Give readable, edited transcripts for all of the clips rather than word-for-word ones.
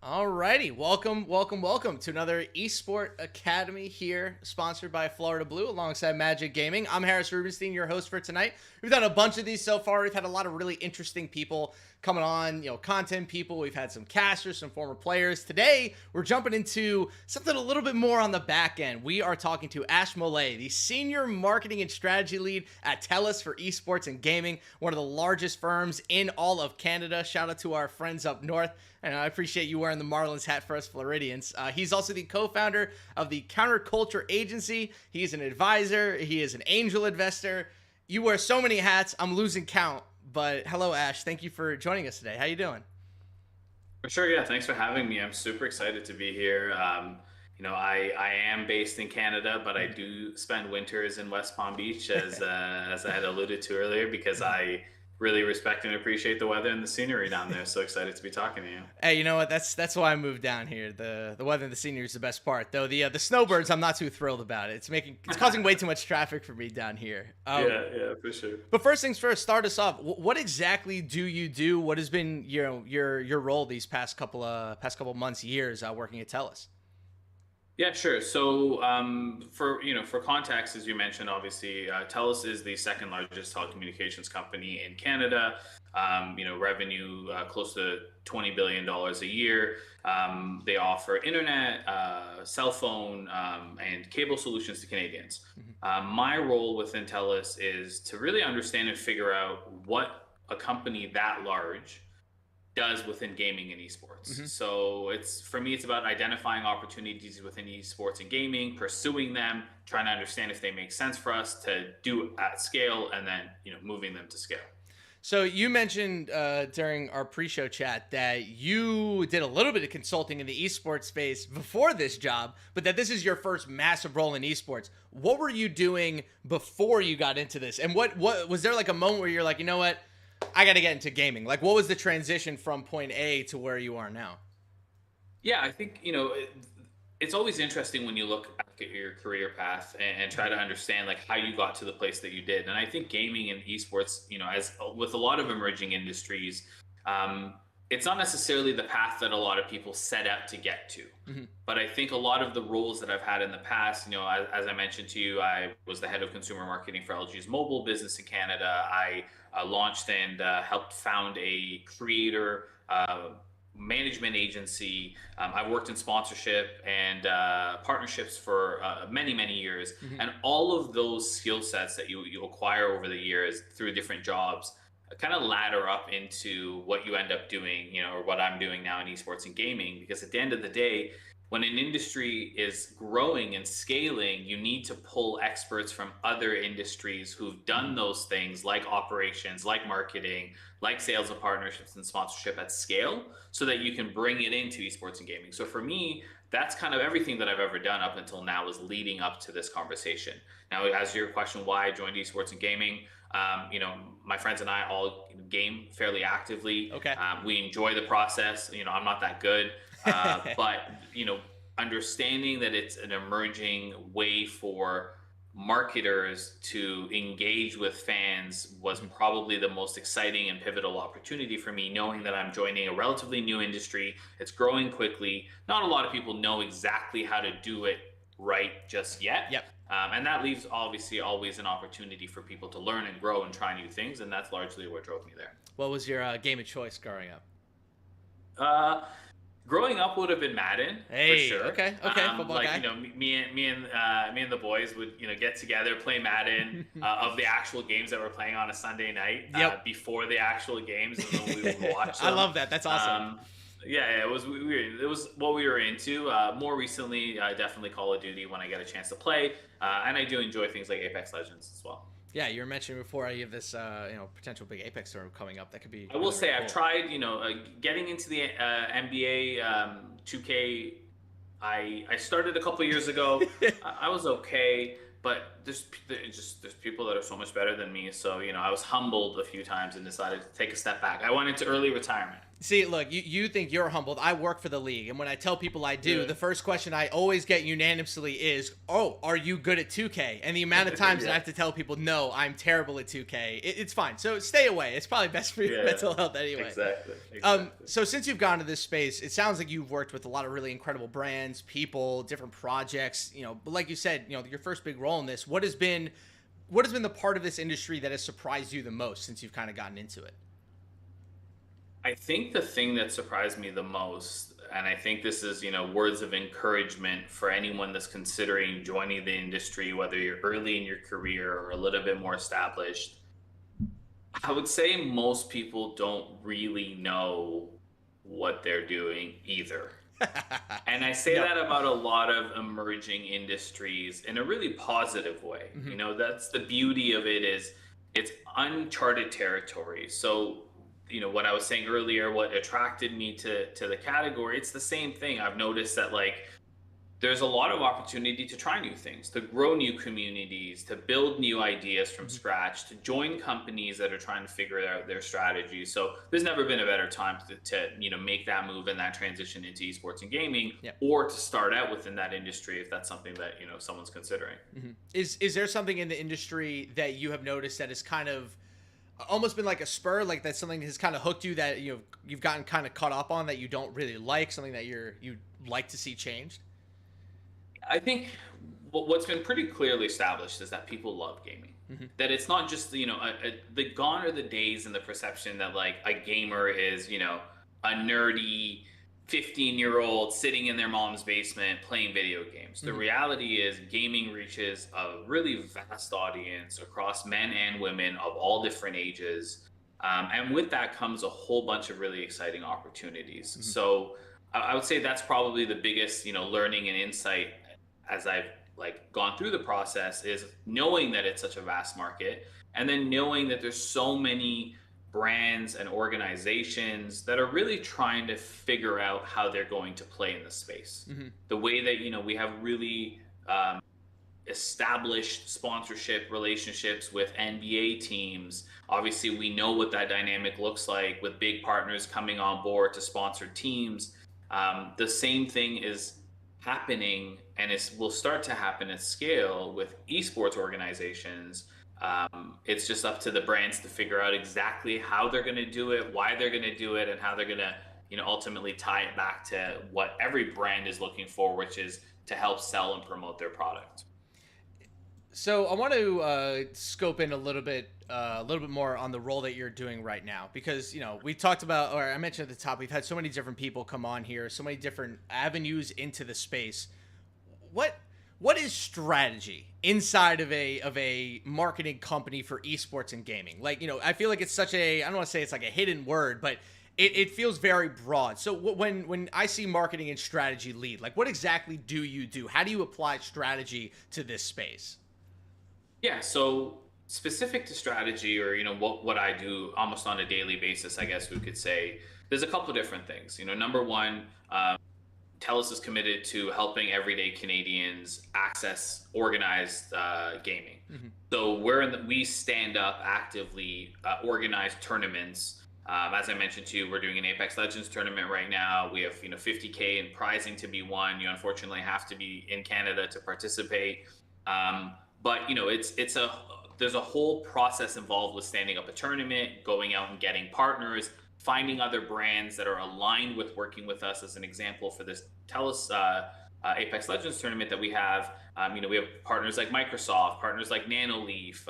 Alrighty, welcome to another Esport Academy here, sponsored by Florida Blue alongside Magic Gaming. I'm Harris Rubenstein, your host for tonight. We've done a bunch of these so far. We've had a lot of really interesting people coming on, content people. We've had some casters, some former players. Today, we're jumping into something a little bit more on the back end. We are talking to Molaei, the senior marketing and strategy lead at Telus for esports and gaming, one of the largest firms in all of Canada. Shout out to our friends up north. And I appreciate you wearing the Marlins hat for us Floridians. He's also the co-founder of the Counterculture Agency. He's an advisor. He is an angel investor. You wear so many hats, I'm losing count. But hello, Ash. Thank you for joining us today. How you doing? For sure, yeah. Thanks for having me. I'm super excited to be here. I am based in Canada, but I do spend winters in West Palm Beach, as I had alluded to earlier, because I really respect and appreciate the weather and the scenery down there. So excited to be talking to you. Hey, you know what? That's why I moved down here. The weather and the scenery is the best part, though. The snowbirds, I'm not too thrilled about it. It's causing way too much traffic for me down here. Yeah, for sure. But first things first, start us off. What exactly do you do? What has been your role these past couple months, years working at Telus? Yeah, sure. So, for context, as you mentioned, obviously, Telus is the second largest telecommunications company in Canada. Revenue close to $20 billion a year. They offer internet, cell phone, and cable solutions to Canadians. My role within Telus is to really understand and figure out what a company that large does within gaming and esports. So it's about identifying opportunities within esports and gaming, pursuing them, trying to understand if they make sense for us to do at scale, and then moving them to scale. So you mentioned during our pre-show chat that you did a little bit of consulting in the esports space before this job, but that this is your first massive role in esports. What were you doing before you got into this? And what was there like a moment where you're like, you know what? I got to get into gaming. Like, what was the transition from point A to where you are now? Yeah, I think it's always interesting when you look back at your career path and try to understand like how you got to the place that you did. And I think gaming and esports, as with a lot of emerging industries, it's not necessarily the path that a lot of people set out to get to. But I think a lot of the roles that I've had in the past, as I mentioned to you, I was the head of consumer marketing for LG's mobile business in Canada. I launched and helped found a creator management agency. I've worked in sponsorship and partnerships for many years. And all of those skill sets that you acquire over the years through different jobs kind of ladder up into what you end up doing, or what I'm doing now in esports and gaming. Because at the end of the day, when an industry is growing and scaling, you need to pull experts from other industries who've done those things, like operations, like marketing, like sales and partnerships and sponsorship at scale, so that you can bring it into esports and gaming. So for me, that's kind of everything that I've ever done up until now is leading up to this conversation. Now, as your question, why I joined esports and gaming, my friends and I all game fairly actively. Okay. We enjoy the process. I'm not that good, but understanding that it's an emerging way for marketers to engage with fans was probably the most exciting and pivotal opportunity for me, knowing that I'm joining a relatively new industry. It's growing quickly. Not a lot of people know exactly how to do it right just yet. Yep. And that leaves obviously always an opportunity for people to learn and grow and try new things. And that's largely what drove me there. What was your game of choice growing up? Growing up would have been Madden, Hey, for sure. okay, football like guy. me and the boys would get together, play Madden of the actual games that we're playing on a Sunday night. Yep. Before the actual games, and then we would watch them. I love that. That's awesome. Yeah, it was what we were into. More recently, definitely Call of Duty when I get a chance to play, and I do enjoy things like Apex Legends as well. Yeah, you were mentioning before you have this, potential big Apex tournament coming up. That could be. I will really, say really I've cool. tried, getting into the NBA 2K. I started a couple years ago. I was okay, but there's people that are so much better than me. So I was humbled a few times and decided to take a step back. I went into early retirement. See, look, you think you're humbled. I work for the league, and when I tell people I do, Yeah. the first question I always get unanimously is, "Oh, are you good at 2K?" And the amount of times that I Yeah. have to tell people, "No, I'm terrible at 2K," it's fine. So stay away. It's probably best for your Yeah. mental health anyway. Exactly. Exactly. So since you've gone to this space, it sounds like you've worked with a lot of really incredible brands, people, different projects. But like you said, your first big role in this. What has been the part of this industry that has surprised you the most since you've kind of gotten into it? I think the thing that surprised me the most, and I think this is, words of encouragement for anyone that's considering joining the industry, whether you're early in your career or a little bit more established, I would say most people don't really know what they're doing either. And I say Yep. that about a lot of emerging industries in a really positive way. Hmm. That's the beauty of it is it's uncharted territory. So, what I was saying earlier, what attracted me to the category, it's the same thing. I've noticed that like there's a lot of opportunity to try new things, to grow new communities, to build new ideas from scratch, to join companies that are trying to figure out their strategy. So there's never been a better time to make that move and that transition into esports and gaming, Yep. or to start out within that industry if that's something that someone's considering. Is there something in the industry that you have noticed that has kind of almost been like a spur, like that's something that has kind of hooked you that you've gotten kind of caught up on that you don't really like, something that you'd like to see changed? I think what's been pretty clearly established is that people love gaming. Hmm. That it's not just the gone are the days and the perception that like a gamer is a nerdy 15-year-old sitting in their mom's basement playing video games. The Hmm. reality is gaming reaches a really vast audience across men and women of all different ages, and with that comes a whole bunch of really exciting opportunities. Hmm. So I would say that's probably the biggest learning and insight as I've like gone through the process is knowing that it's such a vast market, and then knowing that there's so many brands and organizations that are really trying to figure out how they're going to play in the space. Hmm. The way that we have really established sponsorship relationships with NBA teams. Obviously, we know what that dynamic looks like with big partners coming on board to sponsor teams. The same thing is happening, and it will start to happen at scale with esports organizations. It's just up to the brands to figure out exactly how they're going to do it, why they're going to do it, and how they're going to ultimately tie it back to what every brand is looking for, which is to help sell and promote their product. So I want to scope in a little bit more on the role that you're doing right now, because we talked about, or I mentioned at the top, we've had so many different people come on here, so many different avenues into the space. What is strategy inside of a marketing company for esports and gaming? Like, I feel like it's such a, I don't want to say it's like a hidden word, but it feels very broad. So when I see marketing and strategy lead, like what exactly do you do? How do you apply strategy to this space? Yeah, so specific to strategy, or what I do almost on a daily basis, I guess we could say there's a couple of different things. Number one, Telus is committed to helping everyday Canadians access organized gaming. Hmm. So we stand up actively, organize tournaments. As I mentioned to you, we're doing an Apex Legends tournament right now. We have 50K in prizing to be won. You unfortunately have to be in Canada to participate. But it's a there's a whole process involved with standing up a tournament, going out and getting partners, finding other brands that are aligned with working with us. As an example, for this Telus Apex Legends tournament that we have, we have partners like Microsoft, partners like Nanoleaf,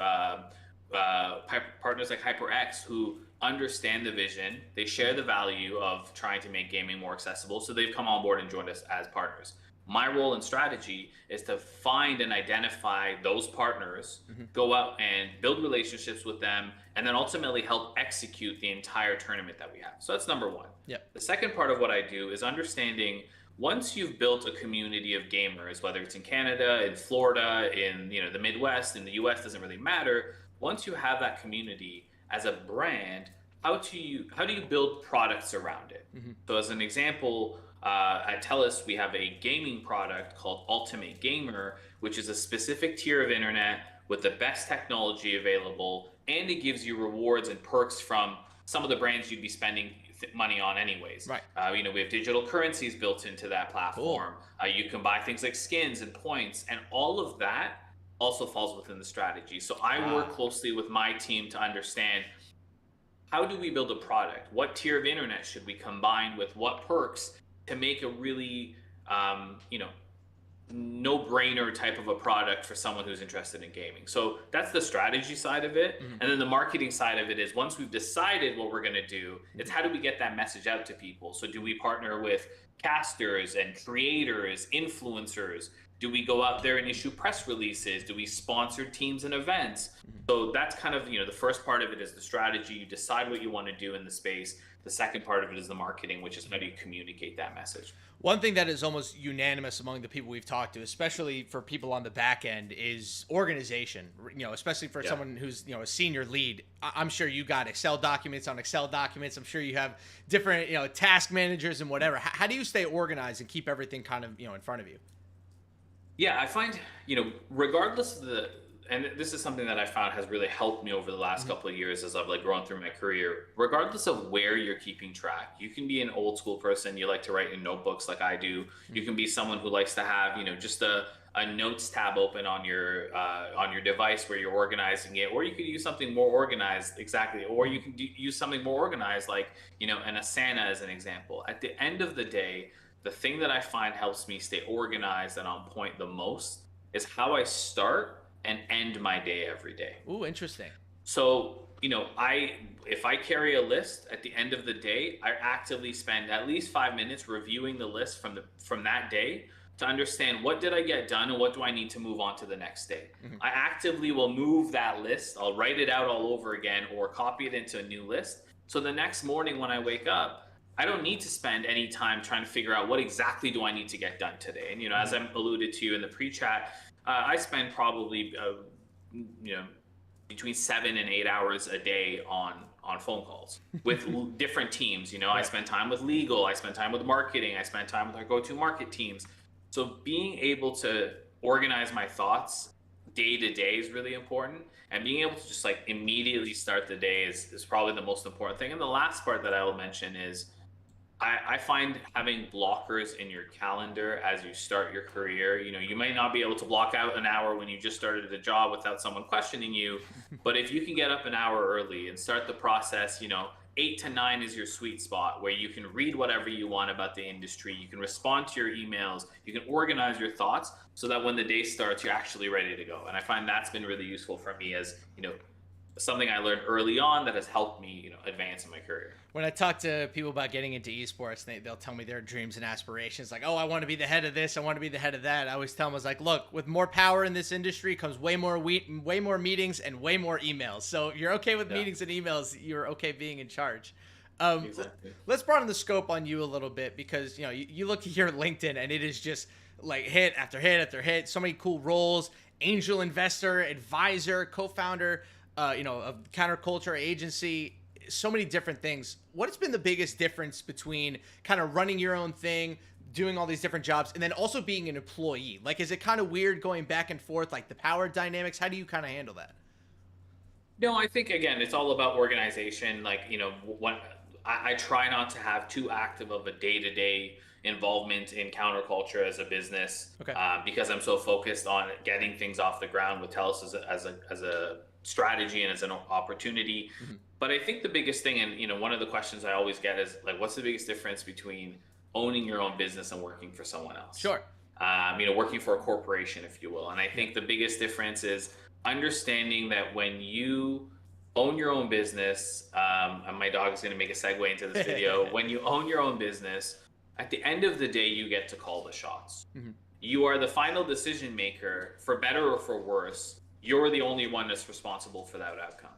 partners like HyperX, who understand the vision. They share the value of trying to make gaming more accessible, so they've come on board and joined us as partners. My role in strategy is to find and identify those partners, Hmm. go out and build relationships with them, and then ultimately help execute the entire tournament that we have. So that's number one. Yep. The second part of what I do is understanding, once you've built a community of gamers, whether it's in Canada, in Florida, in the Midwest, in the US, doesn't really matter. Once you have that community as a brand, how do you build products around it? Hmm. So as an example, at Telus, we have a gaming product called Ultimate Gamer, which is a specific tier of internet with the best technology available, and it gives you rewards and perks from some of the brands you'd be spending money on anyways. Right. We have digital currencies built into that platform. Cool. You can buy things like skins and points, and all of that also falls within the strategy. So I work closely with my team to understand, how do we build a product? What tier of internet should we combine with what perks to make a really, no-brainer type of a product for someone who's interested in gaming? So that's the strategy side of it. Mm-hmm. And then the marketing side of it is, once we've decided what we're going to do, it's how do we get that message out to people? So do we partner with casters and creators, influencers? Do we go out there and issue press releases? Do we sponsor teams and events? So that's kind of, the first part of it is the strategy. You decide what you want to do in the space. The second part of it is the marketing, which is how do you communicate that message? One thing that is almost unanimous among the people we've talked to, especially for people on the back end, is organization. Especially for someone who's a senior lead. I'm sure you got Excel documents on Excel documents. I'm sure you have different task managers and whatever. How do you stay organized and keep everything kind of in front of you? Yeah, I find, regardless of and this is something that I found has really helped me over the last couple of years as I've grown through my career, regardless of where you're keeping track. You can be an old school person. You like to write in notebooks like I do. You can be someone who likes to have, just a notes tab open on your device where you're organizing it, or you could use something more organized. Exactly. Or you can use something more organized, like, an Asana as an example. At the end of the day, the thing that I find helps me stay organized and on point the most is how I start and end my day every day. Ooh, interesting. So, if I carry a list at the end of the day, I actively spend at least 5 minutes reviewing the list from that day to understand, what did I get done and what do I need to move on to the next day. I actively will move that list. I'll write it out all over again or copy it into a new list. So the next morning when I wake up, I don't need to spend any time trying to figure out what exactly do I need to get done today. And, as I alluded to in the pre-chat, I spend probably, between 7 and 8 hours a day on phone calls with different teams. I spend time with legal, I spend time with marketing, I spend time with our go-to-market teams. So being able to organize my thoughts day to day is really important. And being able to just immediately start the day is probably the most important thing. And the last part that I will mention is, I find having blockers in your calendar as you start your career, you might not be able to block out an hour when you just started a job without someone questioning you. But if you can get up an hour early and start the process, 8 to 9 is your sweet spot where you can read whatever you want about the industry. You can respond to your emails. You can organize your thoughts so that when the day starts, you're actually ready to go. And I find that's been really useful for me as, something I learned early on that has helped me, advance in my career. When I talk to people about getting into esports, they'll tell me their dreams and aspirations. Like, oh, I want to be the head of this. I want to be the head of that. I always tell them, I was like, look, with more power in this industry comes way more meetings and way more emails. So if you're okay with meetings and emails, you're okay being in charge. Exactly. Let's broaden the scope on you a little bit, because, you look at your LinkedIn and it is just hit after hit after hit. So many cool roles: angel investor, advisor, co-founder, of counterculture agency, so many different things. What's been the biggest difference between kind of running your own thing, doing all these different jobs, and then also being an employee? Is it kind of weird going back and forth, the power dynamics? How do you kind of handle that? No, I think, again, it's all about organization. I try not to have too active of a day-to-day involvement in counterculture as a business, because I'm so focused on getting things off the ground with Telus as a strategy and as an opportunity. But I think the biggest thing, and one of the questions I always get is what's the biggest difference between owning your own business and working for someone else? Sure. Working for a corporation, if you will. And I think the biggest difference is understanding that when you own your own business, and my dog is going to make a segue into this video. When you own your own business, at the end of the day, you get to call the shots. You are the final decision maker, for better or for worse. You're the only one that's responsible for that outcome.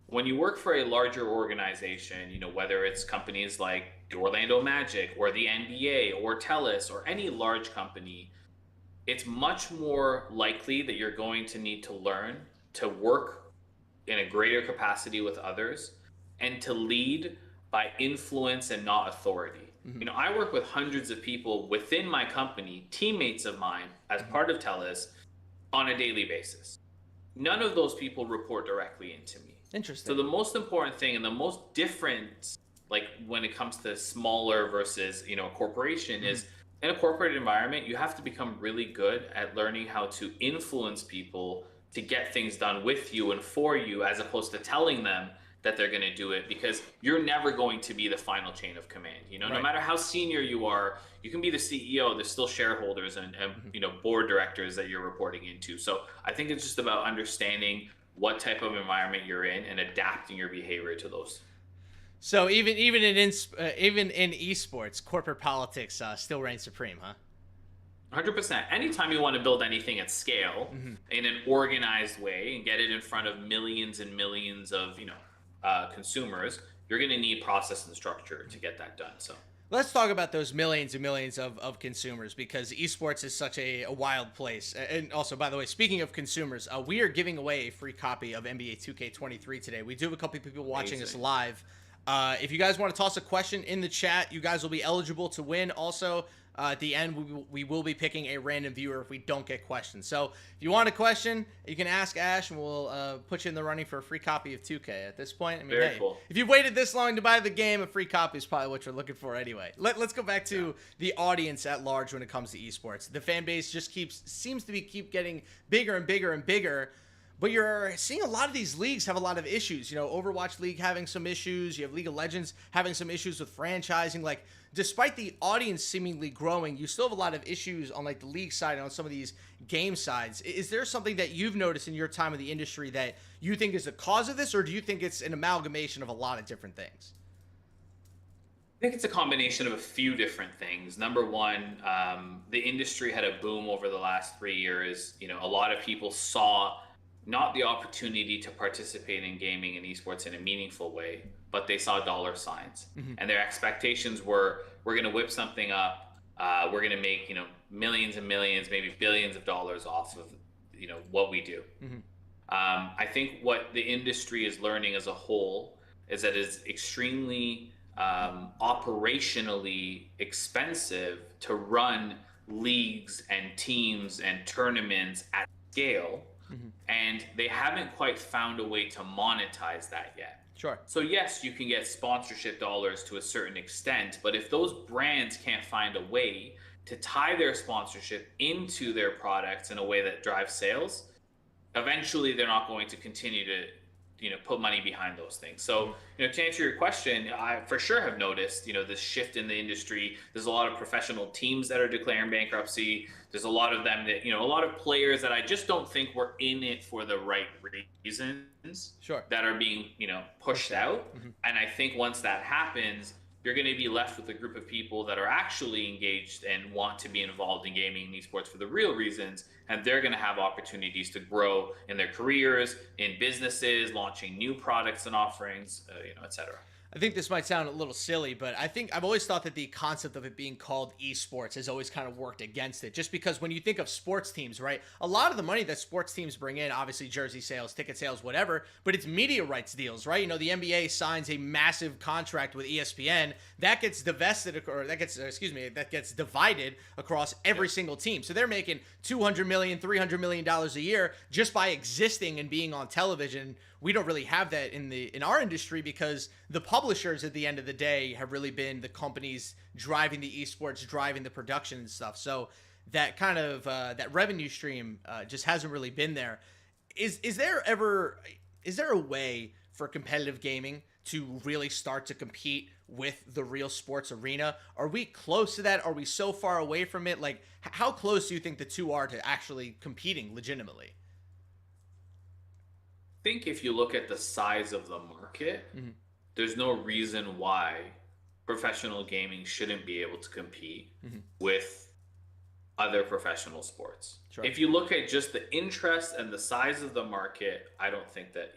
When you work for a larger organization, whether it's companies like the Orlando Magic or the NBA or Telus or any large company, it's much more likely that you're going to need to learn to work in a greater capacity with others and to lead by influence and not authority. I work with hundreds of people within my company, teammates of mine, as part of Telus, on a daily basis. None of those people report directly into me. So Interesting. the most important thing and the most different, like when it comes to smaller versus, a corporation, Mhm. is in a corporate environment, you have to become really good at learning how to influence people to get things done with you and for you, as opposed to telling them that they're going to do it, because you're never going to be the final chain of command. No Right. matter how senior you are, you can be the CEO, there's still shareholders and Mhm. board directors that you're reporting into. So I think it's just about understanding what type of environment you're in and adapting your behavior to those. So even in esports, corporate politics still reigns supreme, huh? 100%. Anytime you want to build anything at scale Hmm. in an organized way and get it in front of millions and millions of consumers, you're going to need process and structure to get that done. So Let's talk about those millions and millions of consumers, because esports is such a wild place. And also, by the way, speaking of consumers, we are giving away a free copy of NBA 2K23 today. We do have a couple of people watching us amazing. live. If you guys want to toss a question in the chat, you guys will be eligible to win. Also, at the end, we will be picking a random viewer if we don't get questions. So if you want a question, you can ask Ash, and we'll put you in the running for a free copy of 2K. At this point, I mean, Very hey, cool. if you've waited this long to buy the game, a free copy is probably what you're looking for anyway. Let's go back Yeah. to the audience at large when it comes to esports. The fan base just seems to keep getting bigger and bigger and bigger. But you're seeing a lot of these leagues have a lot of issues. Overwatch League having some issues. You have League of Legends having some issues with franchising. Like, despite the audience seemingly growing, you still have a lot of issues on like the league side and on some of these game sides. Is there something that you've noticed in your time in the industry that you think is the cause of this, or do you think it's an amalgamation of a lot of different things? I think it's a combination of a few different things. Number one, the industry had a boom over the last 3 years. A lot of people saw not the opportunity to participate in gaming and esports in a meaningful way, but they saw dollar signs, Mm-hmm. and their expectations were, we're going to whip something up. We're going to make millions and millions, maybe billions of dollars off of what we do. Mm-hmm. I think what the industry is learning as a whole is that it's extremely operationally expensive to run leagues and teams and tournaments at scale, Mm-hmm. and they haven't quite found a way to monetize that yet. Sure. So yes, you can get sponsorship dollars to a certain extent, but if those brands can't find a way to tie their sponsorship into their products in a way that drives sales, eventually they're not going to continue to put money behind those things. So to answer your question, I for sure have noticed this shift in the industry. There's a lot of professional teams that are declaring bankruptcy. There's a lot of them that a lot of players that I just don't think were in it for the right reasons, Sure. that are being pushed out. Mm-hmm. And I think once that happens, you're going to be left with a group of people that are actually engaged and want to be involved in gaming and esports for the real reasons, and they're going to have opportunities to grow in their careers, in businesses, launching new products and offerings, etc. I think this might sound a little silly, but I think I've always thought that the concept of it being called esports has always kind of worked against it. Just because when you think of sports teams, right, a lot of the money that sports teams bring in, obviously jersey sales, ticket sales, whatever, but it's media rights deals, right? The NBA signs a massive contract with ESPN that gets divested, or that gets divided across every single team. So they're making $200 million, $300 million a year just by existing and being on television. We don't really have that in our industry, because the publishers at the end of the day have really been the companies driving the esports, driving the production and stuff. So that kind of that revenue stream just hasn't really been there. Is there a way for competitive gaming to really start to compete with the real sports arena? Are we close to that? Are we so far away from it? Like, how close do you think the two are to actually competing legitimately? Think if you look at the size of the market, Mm-hmm. there's no reason why professional gaming shouldn't be able to compete Mm-hmm. with other professional sports. Sure. If you look at just the interest and the size of the market, I don't think that,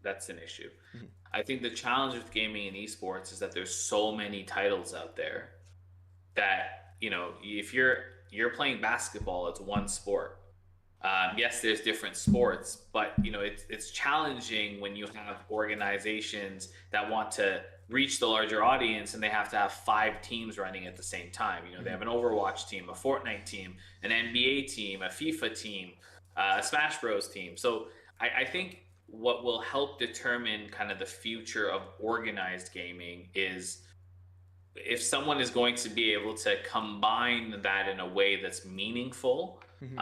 that's an issue. Mm-hmm. I think the challenge with gaming and esports is that there's so many titles out there that, if you're playing basketball, it's one sport. Yes, there's different sports, but it's challenging when you have organizations that want to reach the larger audience and they have to have 5 teams running at the same time. They have an Overwatch team, a Fortnite team, an NBA team, a FIFA team, a Smash Bros team. So I think what will help determine kind of the future of organized gaming is if someone is going to be able to combine that in a way that's meaningful, Hmm.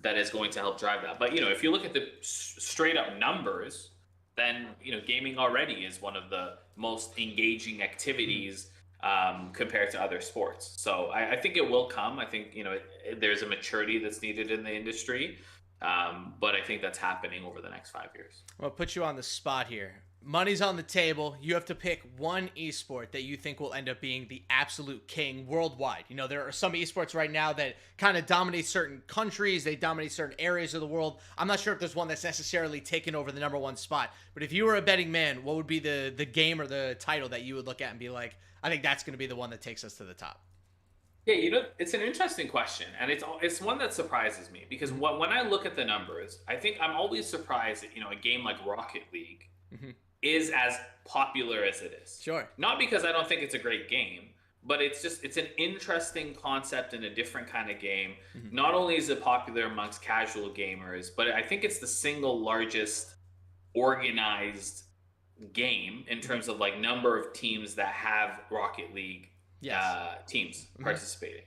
that is going to help drive that. But if you look at the straight up numbers, then gaming already is one of the most engaging Hmm. activities compared to other sports. So I think it will come. I think there's a maturity that's needed in the industry, but I think that's happening over the next 5 years. I'll put you on the spot here. Money's on the table. You have to pick one esport that you think will end up being the absolute king worldwide. There are some esports right now that kind of dominate certain countries, they dominate certain areas of the world. I'm not sure if there's one that's necessarily taken over the number one spot. But if you were a betting man, what would be the game or the title that you would look at and be like, I think that's going to be the one that takes us to the top? Yeah, it's an interesting question, and it's one that surprises me because Hmm. when I look at the numbers, I think I'm always surprised that a game like Rocket League Hmm. is as popular as it is. Sure. Not because I don't think it's a great game, but it's an interesting concept and a different kind of game. Hmm. Not only is it popular amongst casual gamers, but I think it's the single largest organized game in Hmm. terms of like number of teams that have Rocket League Yes. teams Hmm. participating,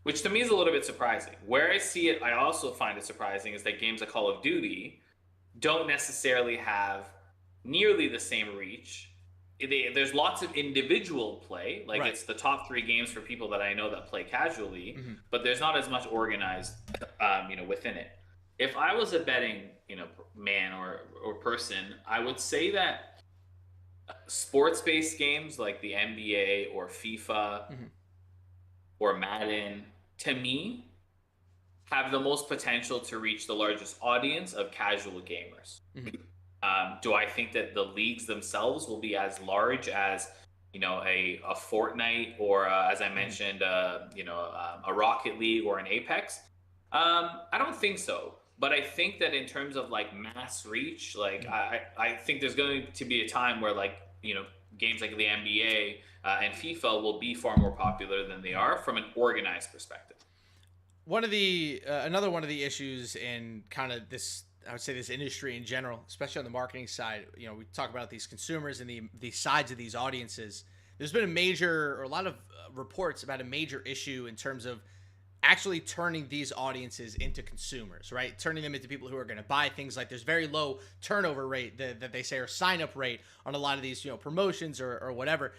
which to me is a little bit surprising. Where I see it, I also find it surprising is that games like Call of Duty don't necessarily have nearly the same reach. There's lots of individual play, like Right. it's the top three games for people that I know that play casually, Hmm. but there's not as much organized, within it. If I was a betting, man or person, I would say that sports-based games like the NBA or FIFA Hmm. or Madden, to me, have the most potential to reach the largest audience of casual gamers. Hmm. Do I think that the leagues themselves will be as large as a Fortnite or as I Hmm. mentioned, a Rocket League or an Apex? I don't think so. But I think that in terms of like mass reach, like Hmm. I think there's going to be a time where like games like the NBA and FIFA will be far more popular than they are from an organized perspective. One of the another one of the issues in kind of this, I would say, this industry in general, especially on the marketing side, we talk about these consumers and the sides of these audiences. There's been a lot of reports about a major issue in terms of actually turning these audiences into consumers, right? Turning them into people who are going to buy things. Like there's very low turnover rate that they say, or sign up rate on a lot of these promotions or whatever.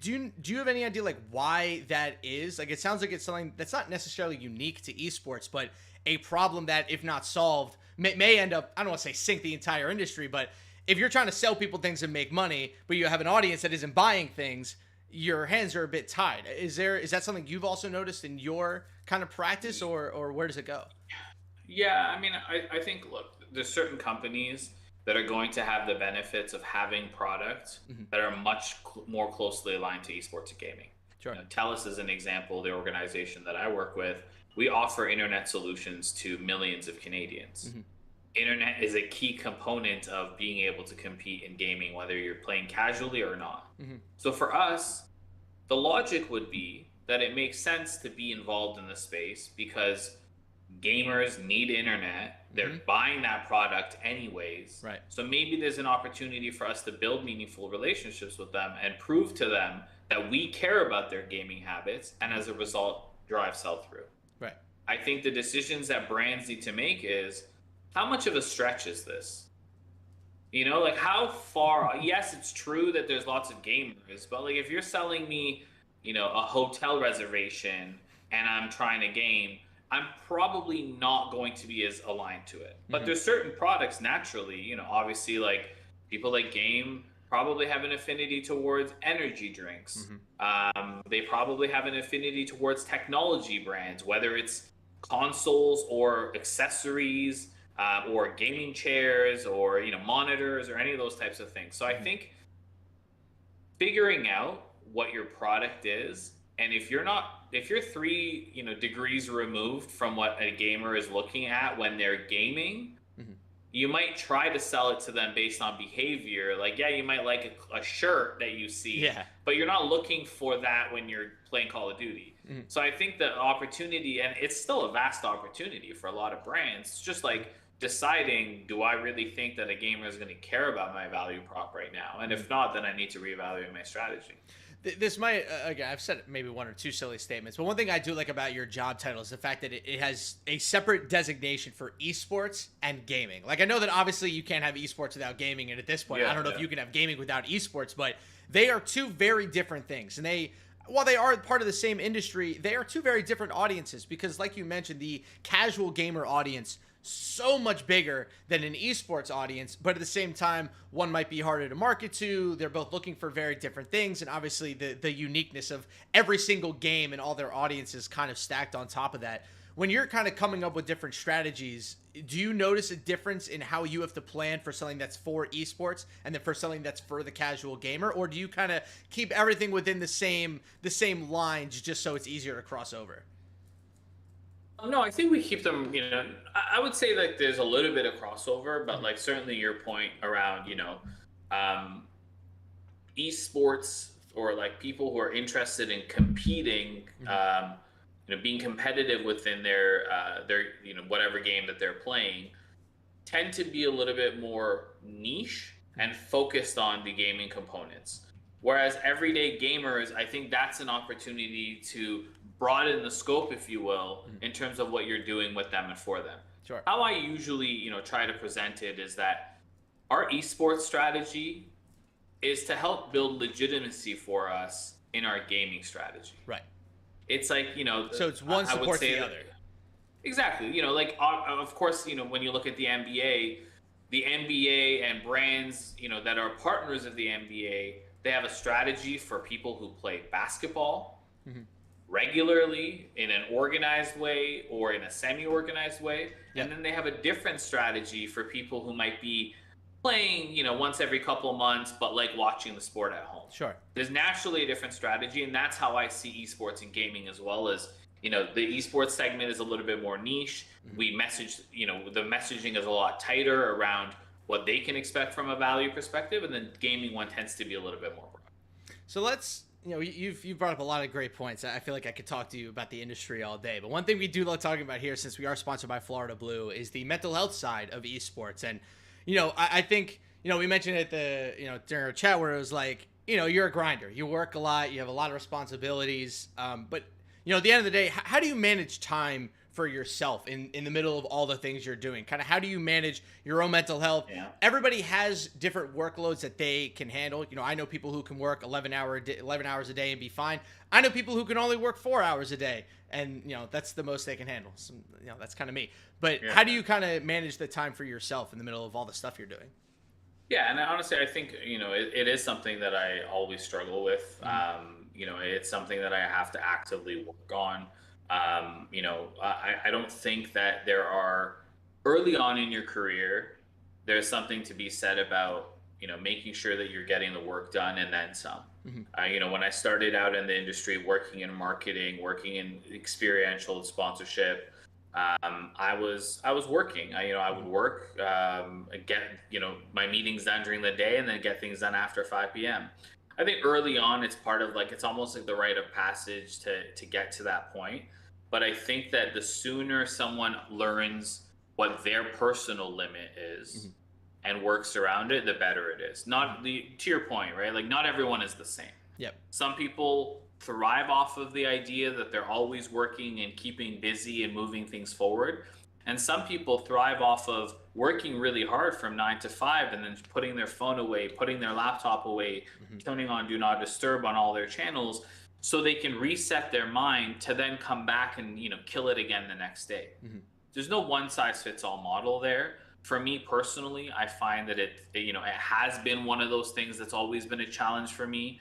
Do you have any idea like why that is? Like it sounds like it's something that's not necessarily unique to esports, but a problem that if not solved may end up, I don't want to say sink the entire industry, but if you're trying to sell people things and make money, but you have an audience that isn't buying things, your hands are a bit tied. Is that something you've also noticed in your kind of practice, or where does it go? Yeah, I mean, I think, look, there's certain companies that are going to have the benefits of having products Hmm. that are much more closely aligned to esports and gaming. Sure. Telus is an example, the organization that I work with. We offer internet solutions to millions of Canadians. Hmm. Internet is a key component of being able to compete in gaming, whether you're playing casually or not. Hmm. So for us, the logic would be that it makes sense to be involved in the space because gamers need internet. They're Hmm. buying that product anyways. Right. So maybe there's an opportunity for us to build meaningful relationships with them and prove to them that we care about their gaming habits and Hmm. as a result drive sell through. Right. I think the decisions that brands need to make is how much of a stretch is this? Like how far? Yes, it's true that there's lots of gamers, but like if you're selling me, a hotel reservation and I'm trying to game, I'm probably not going to be as aligned to it. But Hmm. there's certain products naturally, obviously like people that game probably have an affinity towards energy drinks. Hmm. They probably have an affinity towards technology brands, whether it's consoles or accessories or gaming chairs or monitors or any of those types of things. So I Hmm. think figuring out what your product is, and if you're 3 degrees removed from what a gamer is looking at when they're gaming, Hmm. you might try to sell it to them based on behavior. Like, yeah, you might like a shirt that you see, Yeah. but you're not looking for that when you're playing Call of Duty. Hmm. So I think the opportunity, and it's still a vast opportunity for a lot of brands, just like deciding, do I really think that a gamer is going to care about my value prop right now? And if not, then I need to reevaluate my strategy. This might, again, I've said maybe one or two silly statements, but one thing I do like about your job title is the fact that it has a separate designation for esports and gaming. Like, I know that obviously you can't have esports without gaming, and at this point, I don't know if you can have gaming without esports, but they are two very different things. And while they are part of the same industry, they are two very different audiences because, like you mentioned, the casual gamer audience so much bigger than an esports audience, but at the same time, one might be harder to market to. They're both looking for very different things, and obviously the uniqueness of every single game and all their audiences kind of stacked on top of that. When you're kind of coming up with different strategies, do you notice a difference in how you have to plan for something that's for esports and then for something that's for the casual gamer, or do you kind of keep everything within the same lines just so it's easier to cross over? No, I think we keep them, I would say like there's a little bit of crossover, but Mhm. like certainly your point around, um, esports or like people who are interested in competing, Mhm. being competitive within their, whatever game that they're playing tend to be a little bit more niche and focused on the gaming components. Whereas everyday gamers, I think that's an opportunity to broaden the scope, if you will, Mhm. in terms of what you're doing with them and for them. Sure. How I usually, try to present it is that our esports strategy is to help build legitimacy for us in our gaming strategy. Right. It's like, So it's one I would supports say the that other. exactly, like of course, when you look at the NBA and brands, that are partners of the NBA, they have a strategy for people who play basketball Mhm. regularly in an organized way or in a semi-organized way, and Yep. then they have a different strategy for people who might be playing, once every couple of months, but like watching the sport at home. Sure. There's naturally a different strategy, and that's how I see esports and gaming as well. As the esports segment is a little bit more niche. Mhm. We message, the messaging is a lot tighter around what they can expect from a value perspective, and then gaming one tends to be a little bit more broad. So let's, you've brought up a lot of great points. I feel like I could talk to you about the industry all day. But one thing we do love talking about here, since we are sponsored by Florida Blue, is the mental health side of esports. And I think we mentioned it during our chat where it was like you're a grinder, you work a lot, you have a lot of responsibilities. But at the end of the day, how do you manage time for yourself in the middle of all the things you're doing? Kind of how do you manage your own mental health? Yeah. Everybody has different workloads that they can handle. I know people who can work 11 hours a day and be fine. I know people who can only work 4 hours a day, and that's the most they can handle. So, that's kind of me. But Yeah. how do you kind of manage the time for yourself in the middle of all the stuff you're doing? Yeah, and honestly, I think it is something that I always struggle with. It's something that I have to actively work on. I don't think that there are early on in your career. There's something to be said about making sure that you're getting the work done and then some. Mm-hmm. When I started out in the industry, working in marketing, working in experiential sponsorship, I was working. I would work, get my meetings done during the day, and then get things done after 5 p.m. I think early on it's part of like it's almost like the rite of passage to get to that point. But I think that the sooner someone learns what their personal limit is Mm-hmm. and works around it, the better it is. Not the to your point, right? Like not everyone is the same. Yep. Some people thrive off of the idea that they're always working and keeping busy and moving things forward. And some people thrive off of working really hard from 9 to 5 and then putting their phone away, putting their laptop away, Mm-hmm. turning on do not disturb on all their channels so they can reset their mind to then come back and kill it again the next day. Mm-hmm. There's no one size fits all model there. For me personally, I find that it has been one of those things that's always been a challenge for me.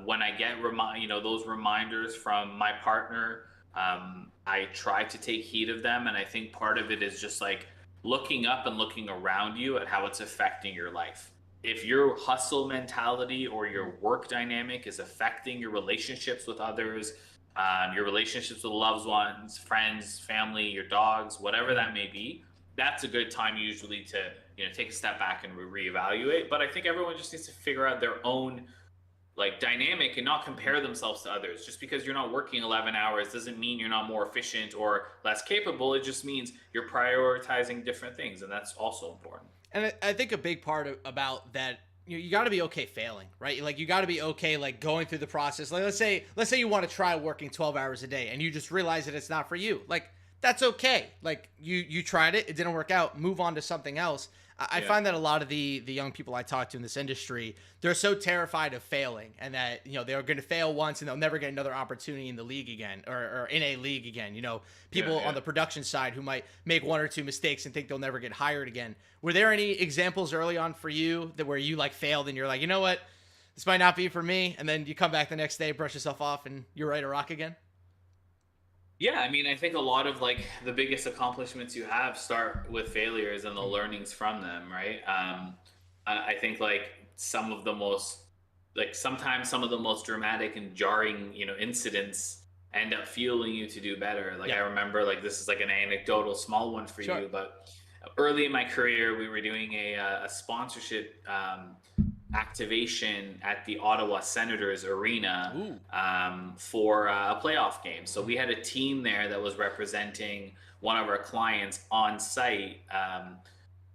When I get those reminders from my partner, I try to take heed of them, and I think part of it is just like looking up and looking around you at how it's affecting your life. If your hustle mentality or your work dynamic is affecting your relationships with others, your relationships with loved ones, friends, family, your dogs, whatever that may be, that's a good time usually to take a step back and reevaluate. But I think everyone just needs to figure out their own like dynamic and not compare themselves to others. Just because you're not working 11 hours doesn't mean you're not more efficient or less capable. It just means you're prioritizing different things, and that's also important. And I think a big part about that, you got to be okay failing, right? Like you got to be okay like going through the process. Like let's say you want to try working 12 hours a day and you just realize that it's not for you. Like that's okay. Like you tried it, it didn't work out, move on to something else. I Yeah. find that a lot of the young people I talk to in this industry, they're so terrified of failing, and that they're going to fail once and they'll never get another opportunity in the league again, or in a league again. Yeah. People on Yeah. the production side who might make one or two mistakes and think they'll never get hired again. Were there any examples early on for you that where you like failed and you're like, you know what, this might not be for me, and then you come back the next day, brush yourself off, and you're ready to rock again? Yeah, I mean, I think a lot of like the biggest accomplishments you have start with failures and the learnings from them, right? I think like some of the most, like sometimes some of the most dramatic and jarring, incidents end up fueling you to do better. Like Yeah. I remember, like this is like an anecdotal small one for Sure. you, but early in my career, we were doing a sponsorship activation at the Ottawa Senators Arena Ooh. for a playoff game. So we had a team there that was representing one of our clients on site,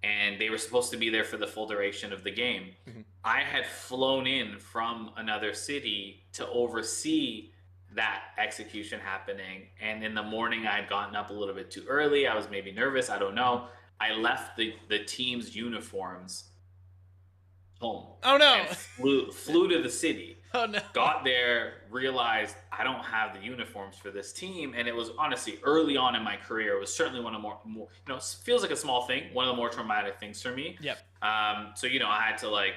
and they were supposed to be there for the full duration of the game. Mhm. I had flown in from another city to oversee that execution happening. And in the morning, I had gotten up a little bit too early. I was maybe nervous. I don't know. I left the team's uniforms home Oh no. and flew to the city. Oh no. Got there, realized I don't have the uniforms for this team, and it was honestly early on in my career. It was certainly one of more feels like a small thing, one of the more traumatic things for me. Yep. So I had to like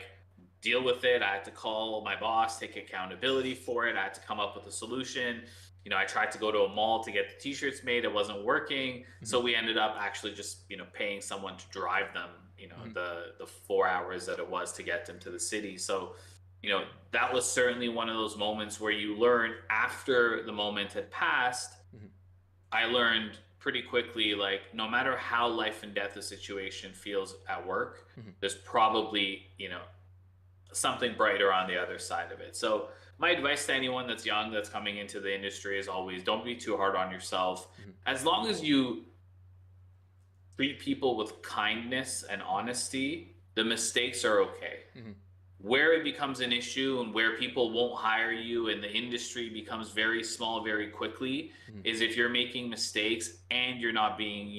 deal with it. I had to call my boss, take accountability for it. I had to come up with a solution. I tried to go to a mall to get the t-shirts made. It wasn't working. So we ended up actually just, paying someone to drive them, the 4 hours that it was to get them to the city. So, that was certainly one of those moments where you learn after the moment had passed. Mhm. I learned pretty quickly, like, no matter how life and death the situation feels at work, Mhm. there's probably, something brighter on the other side of it. So my advice to anyone that's young, that's coming into the industry, is always don't be too hard on yourself. Mhm. As long as you treat people with kindness and honesty, the mistakes are okay. Mhm. Where it becomes an issue and where people won't hire you and the industry becomes very small very quickly Mhm. is if you're making mistakes and you're not being,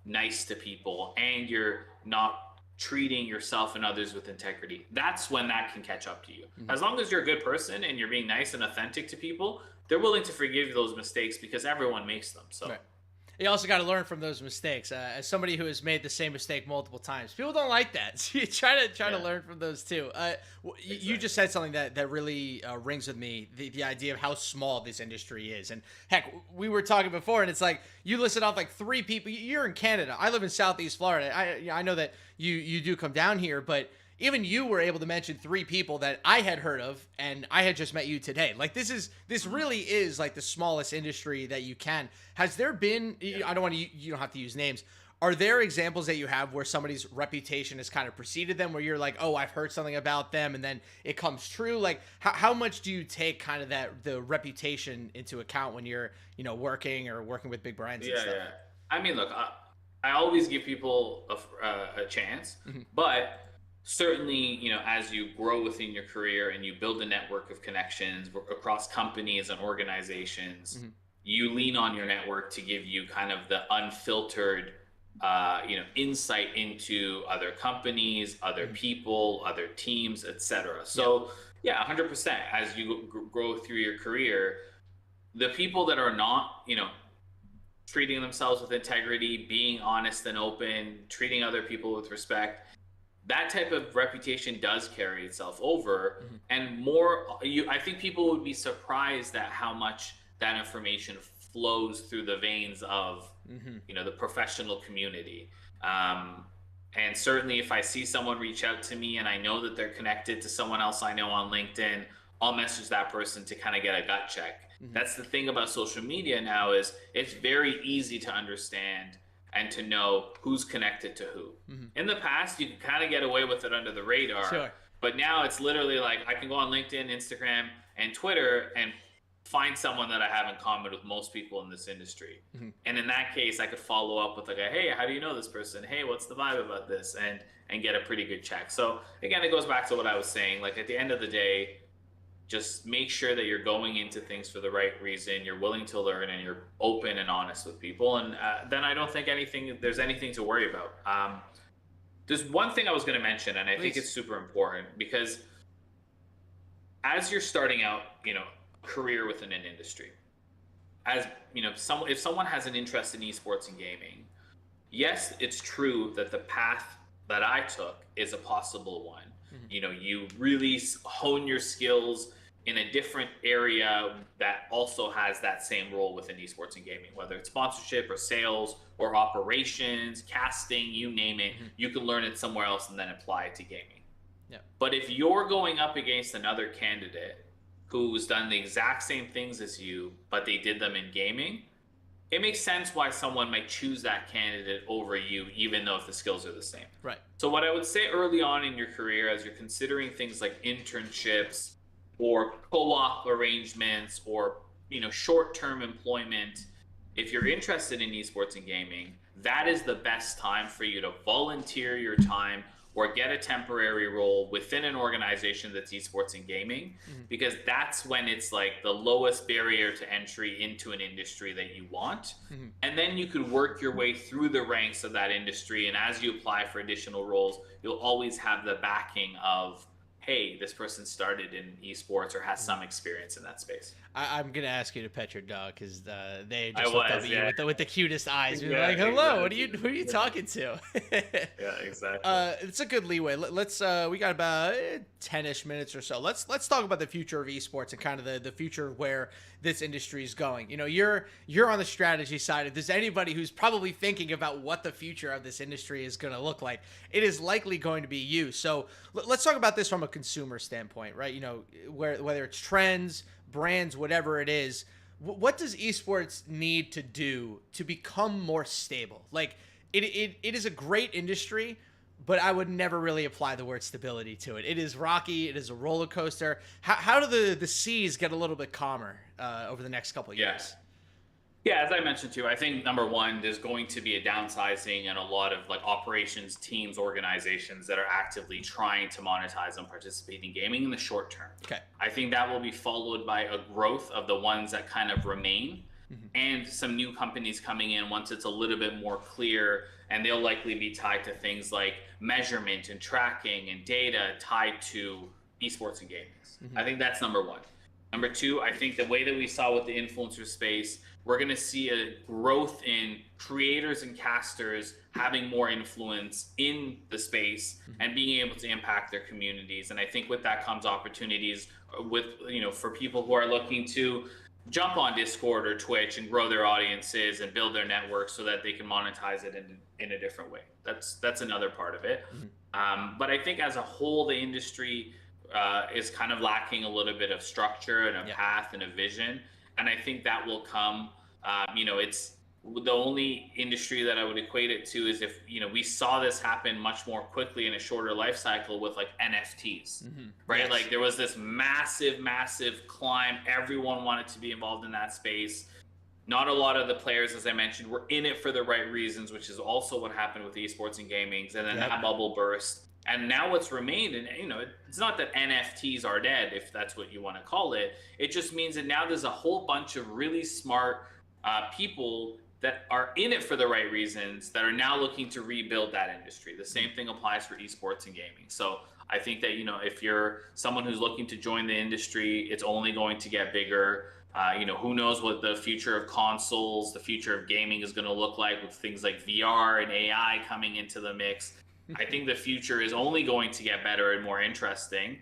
nice to people, and you're not treating yourself and others with integrity. That's when that can catch up to you. Mhm. As long as you're a good person and you're being nice and authentic to people, they're willing to forgive those mistakes because everyone makes them. So Right. You also got to learn from those mistakes. As somebody who has made the same mistake multiple times, people don't like that. So you try to Yeah. learn from those too. You Exactly. just said something that really rings with me. The idea of how small this industry is, and heck, we were talking before, and it's like you listed off like three people. You're in Canada. I live in Southeast Florida. I know that you do come down here, but even you were able to mention three people that I had heard of, and I had just met you today. Like this really is like the smallest industry that you can. Has there been? I don't want to. You don't have to use names. Are there examples that you have where somebody's reputation has kind of preceded them, where you're like, oh, I've heard something about them, and then it comes true? Like, how much do you take kind of the reputation into account when you're working with big brands and Yeah, stuff? yeah. I mean, look, I always give people a chance, Mhm. but certainly, as you grow within your career and you build a network of connections across companies and organizations, Mhm. you lean on your network to give you kind of the unfiltered, insight into other companies, other Mhm. people, other teams, etc. Yeah. So, yeah, 100%. As you grow through your career, the people that are not, treating themselves with integrity, being honest and open, treating other people with respect, that type of reputation does carry itself over. Mhm. And more, I think people would be surprised at how much that information flows through the veins of, Mhm. the professional community. um, and certainly if I see someone reach out to me and I know that they're connected to someone else I know on LinkedIn, I'll message that person to kind of get a gut check. Mhm. That's the thing about social media now, is it's very easy to understand and to know who's connected to who. Mhm. In the past, you could kind of get away with it under the radar. Sure. But now it's literally like I can go on LinkedIn, Instagram, and Twitter and find someone that I have in common with most people in this industry. Mhm. And in that case, I could follow up with like a, hey, how do you know this person? Hey, what's the vibe about this? And get a pretty good check. So again, it goes back to what I was saying. Like at the end of the day, just make sure that you're going into things for the right reason. You're willing to learn, and you're open and honest with people. And then I don't think there's anything to worry about. There's one thing I was going to mention, and I think Please. it's super important because as you're starting out, a career within an industry, as if someone has an interest in esports and gaming, yes, it's true that the path that I took is a possible one. Mhm. You really hone your skills in a different area that also has that same role within esports and gaming, whether it's sponsorship or sales or operations, casting, you name it. Mhm. You can learn it somewhere else and then apply it to gaming. Yeah. But if you're going up against another candidate who's done the exact same things as you, but they did them in gaming, it makes sense why someone might choose that candidate over you, even though if the skills are the same. Right. So, what I would say early on in your career, as you're considering things like internships or co-op arrangements or short-term employment, if you're interested in esports and gaming, that is the best time for you to volunteer your time or get a temporary role within an organization that's esports and gaming, Mhm. because that's when it's like the lowest barrier to entry into an industry that you want. Mhm. And then you could work your way through the ranks of that industry. And as you apply for additional roles, you'll always have the backing of, hey, this person started in esports or has some experience in that space. I'm gonna ask you to pet your dog because they I just looked up was, at you yeah. with the cutest eyes. You're Yeah, like, "Hello, exactly. who are you talking to?" Yeah, exactly. It's a good leeway. Let's we got about 10ish minutes or so. Let's talk about the future of esports and kind of the future of where this industry is going. You're on the strategy side. If there's anybody who's probably thinking about what the future of this industry is going to look like, it is likely going to be you. So let's talk about this from a consumer standpoint, right? Whether it's trends, brands, whatever it is, what does esports need to do to become more stable? Like it is a great industry, but I would never really apply the word stability to it. It is rocky. It is a roller coaster. How do the seas get a little bit calmer over the next couple of Yeah. years? Yeah, as I mentioned too, I think number one, there's going to be a downsizing and a lot of like operations teams, organizations that are actively trying to monetize and participate in gaming in the short term. Okay. I think that will be followed by a growth of the ones that kind of remain Mhm. and some new companies coming in once it's a little bit more clear, and they'll likely be tied to things like measurement and tracking and data tied to esports and gaming. Mhm. I think that's number one. Number two, I think the way that we saw with the influencer space, we're going to see a growth in creators and casters having more influence in the space Mhm. and being able to impact their communities. And I think with that comes opportunities with, for people who are looking to jump on Discord or Twitch and grow their audiences and build their network so that they can monetize it in a different way. That's another part of it. Mhm. But I think as a whole, the industry is kind of lacking a little bit of structure and a Yeah. path and a vision. And I think that will come. It's the only industry that I would equate it to is if we saw this happen much more quickly in a shorter life cycle with like NFTs, Mhm. right? Yes. Like there was this massive climb. Everyone wanted to be involved in that space. Not a lot of the players, as I mentioned, were in it for the right reasons, which is also what happened with esports and gaming. And then Yep. that bubble burst. And now what's remained, and it's not that NFTs are dead, if that's what you want to call it. It just means that now there's a whole bunch of really smart people that are in it for the right reasons that are now looking to rebuild that industry. The same thing applies for esports and gaming. So I think that if you're someone who's looking to join the industry, it's only going to get bigger. Who knows what the future of consoles, the future of gaming is going to look like with things like VR and AI coming into the mix. I think the future is only going to get better and more interesting.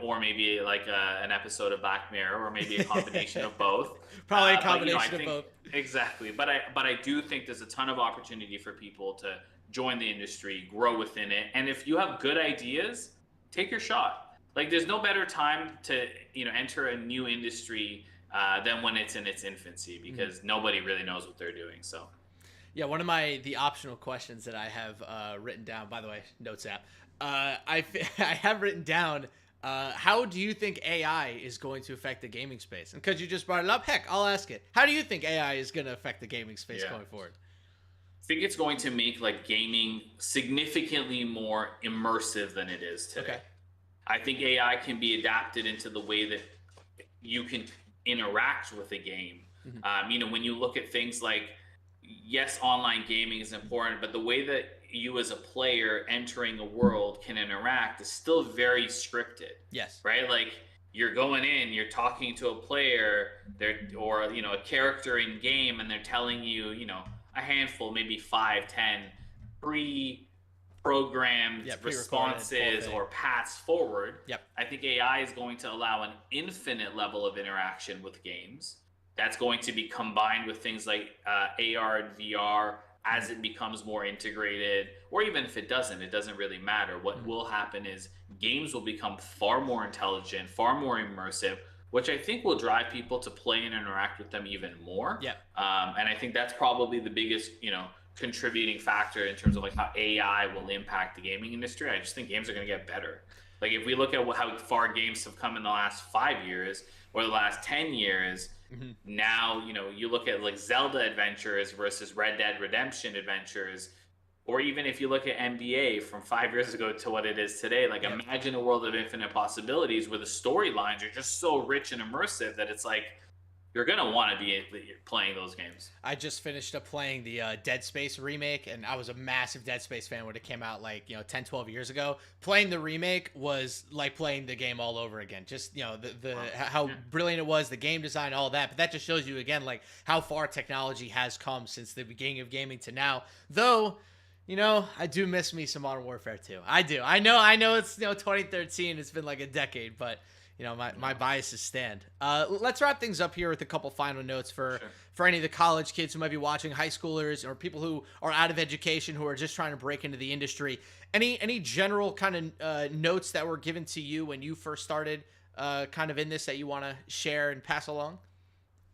Or maybe like an episode of Black Mirror, or maybe a combination of both. Probably a But, combination I think, of both. exactly. But I do think there's a ton of opportunity for people to join the industry, grow within it, and if you have good ideas, take your shot. Like there's no better time to enter a new industry than when it's in its infancy, because nobody really knows what they're doing. So Yeah, one of the optional questions that I have written down, by the way, notes app, I have written down. How do you think AI is going to affect the gaming space? And because you just brought it up, heck, I'll ask it. How do you think AI is going to affect the gaming space going forward? I think it's going to make like gaming significantly more immersive than it is today. Okay. I think AI can be adapted into the way that you can interact with a game. When you look at things like, yes, online gaming is important, but the way that you as a player entering a world can interact is still very scripted. Yes. Right? Like you're going in, you're talking to a player, or a character in game, and they're telling you, a handful, maybe 5, 10 pre-programmed responses or paths forward. Yep. I think AI is going to allow an infinite level of interaction with games. That's going to be combined with things like AR and VR as it becomes more integrated, or even if it doesn't really matter. What will happen is games will become far more intelligent, far more immersive, which I think will drive people to play and interact with them even more. Yeah. And I think that's probably the biggest, contributing factor in terms of like how AI will impact the gaming industry. I just think games are going to get better. Like if we look at how far games have come in the last 5 years or the last 10 years, now, you look at like Zelda adventures versus Red Dead Redemption adventures, or even if you look at NBA from 5 years ago to what it is today, like imagine a world of infinite possibilities where the storylines are just so rich and immersive that it's like, you're going to want to be playing those games. I just finished up playing the Dead Space remake, and I was a massive Dead Space fan when it came out 10, 12 years ago. Playing the remake was like playing the game all over again. Just, how brilliant it was, the game design, all that. But that just shows you, again, like how far technology has come since the beginning of gaming to now. Though, I do miss me some Modern Warfare 2. I do. I know it's, 2013. It's been like a decade, but... my biases stand. Let's wrap things up here with a couple final notes for any of the college kids who might be watching, high schoolers, or people who are out of education who are just trying to break into the industry. Any general kind of notes that were given to you when you first started kind of in this that you want to share and pass along?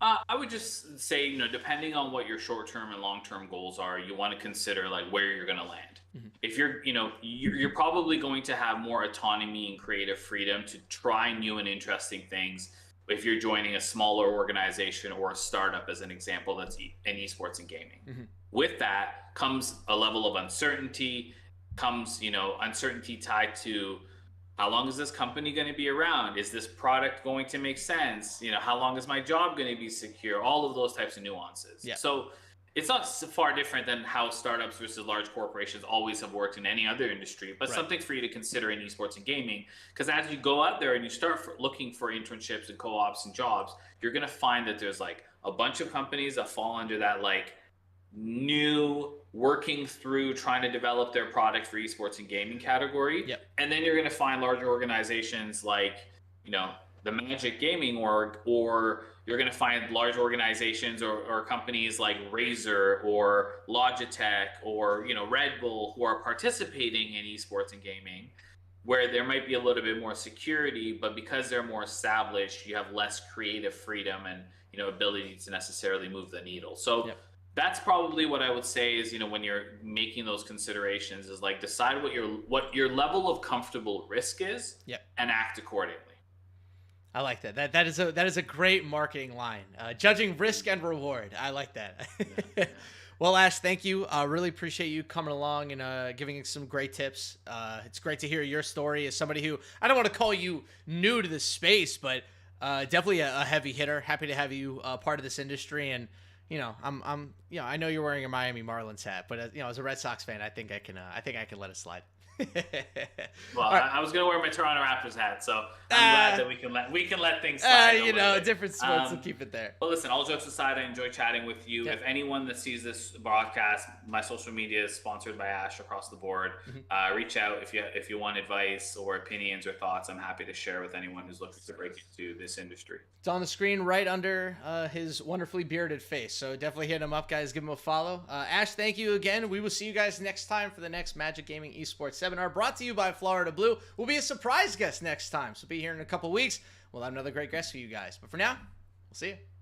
I would just say, depending on what your short-term and long-term goals are, you want to consider like where you're going to land. If you're probably going to have more autonomy and creative freedom to try new and interesting things if you're joining a smaller organization or a startup, as an example, that's in esports and gaming. With that comes a level of uncertainty, uncertainty tied to how long is this company going to be around? Is this product going to make sense? How long is my job going to be secure? All of those types of nuances. Yeah. So it's not so far different than how startups versus large corporations always have worked in any other industry, but something for you to consider in esports and gaming. Because as you go out there and you start looking for internships and co-ops and jobs, you're going to find that there's like a bunch of companies that fall under that like new working through trying to develop their product for esports and gaming category. Yep. And then you're going to find larger organizations like, the Magic Gaming org, or you're going to find large organizations or companies like Razer or Logitech or, Red Bull who are participating in esports and gaming, where there might be a little bit more security, but because they're more established, you have less creative freedom and, ability to necessarily move the needle. So that's probably what I would say is, when you're making those considerations is like decide what your level of comfortable risk is and act accordingly. I like that. That is a great marketing line. Judging risk and reward. I like that. Well, Ash, thank you. Really appreciate you coming along and giving us some great tips. It's great to hear your story as somebody who, I don't want to call you new to the space, but definitely a heavy hitter. Happy to have you part of this industry. And I know you're wearing a Miami Marlins hat, but as a Red Sox fan, I think I can let it slide. Well, right. I was gonna wear my Toronto Raptors hat, so I'm glad that we can let things slide. Different sports, so keep it there. But listen, all jokes aside, I enjoy chatting with you. If anyone that sees this broadcast, my social media is sponsored by Ash across the board. Reach out if you want advice or opinions or thoughts. I'm happy to share with anyone who's looking to break into this industry. It's on the screen right under his wonderfully bearded face, so definitely hit him up, guys. Give him a follow. Ash, thank you again. We will see you guys next time for the next Magic Gaming Esports Seminar, brought to you by Florida Blue. We'll be a surprise guest next time, so be here in a couple weeks. We'll have another great guest for you guys. But for now, we'll see you.